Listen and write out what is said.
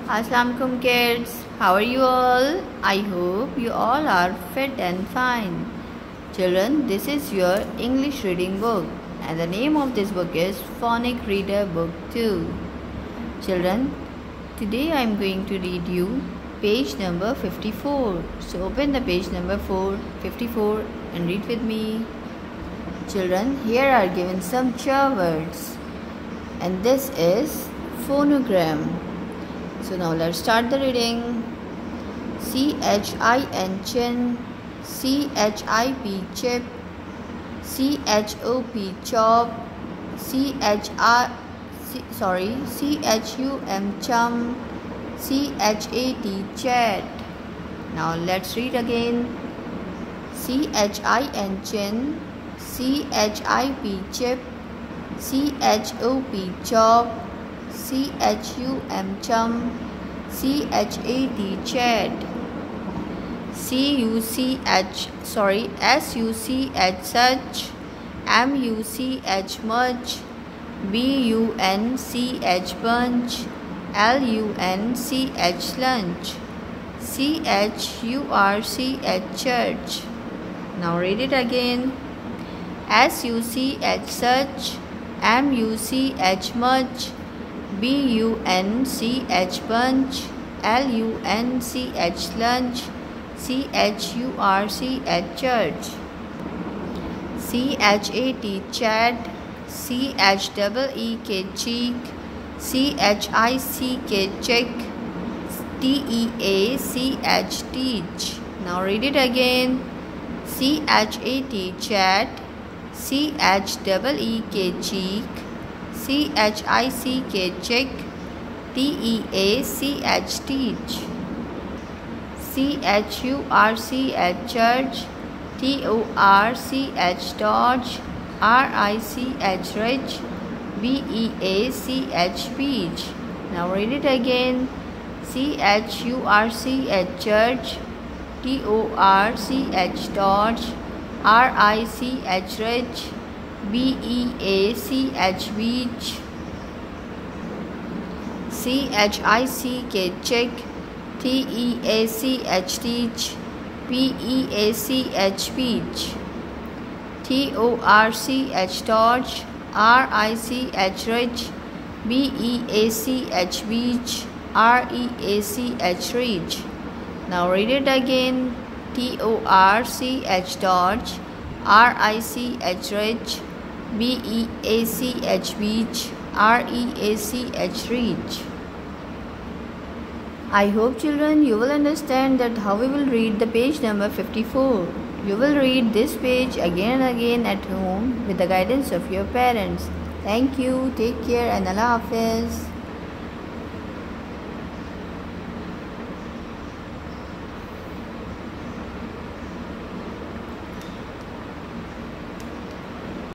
Assalamualaikum kids, how are you all? I hope you all are fit and fine. Children, this is your English reading book and the name of this book is Phonic Reader Book 2. Children, today I am going to read you page number 54. So open the page number 54 and read with me. Children, here are given some chair words and this is phonogram. So now let's start the reading. CHIN chin, CHIP chip, CHOP chop, CHUM chum, CHAT chat. Now let's read again. CHIN chin, CHIP chip, CHOP chop, CHUM chum, CHAT chat, SUCH such, MUCH much, BUNCH bunch, LUNCH lunch, CHURCH church. Now read it again. SUCH such, MUCH much, BUNCH bunch, LUNCH lunch, CHURCH church, CHAT chat, CHEEK cheek, CHICK check, TEACH teach. Now read it again. CHAT chat, CHEEK cheek, CHICK check, TEACH teach, CHURCH church, TORCH torch, RICH rich, BEACH beach. Now read it again. CHURCH church, TORCH torch, RICH rich, BEACH beach, CHICK check, TEACH teach, BEACH beach, TORCH torch, RICH rich, BEACH beach, REACH reach. Now read it again. TORCH torch, RICH rich, BEACH beach, REACH reach. I hope children you will understand that how we will read the page number 54. You will read this page again and again at home with the guidance of your parents. Thank you, take care and Allah Hafiz.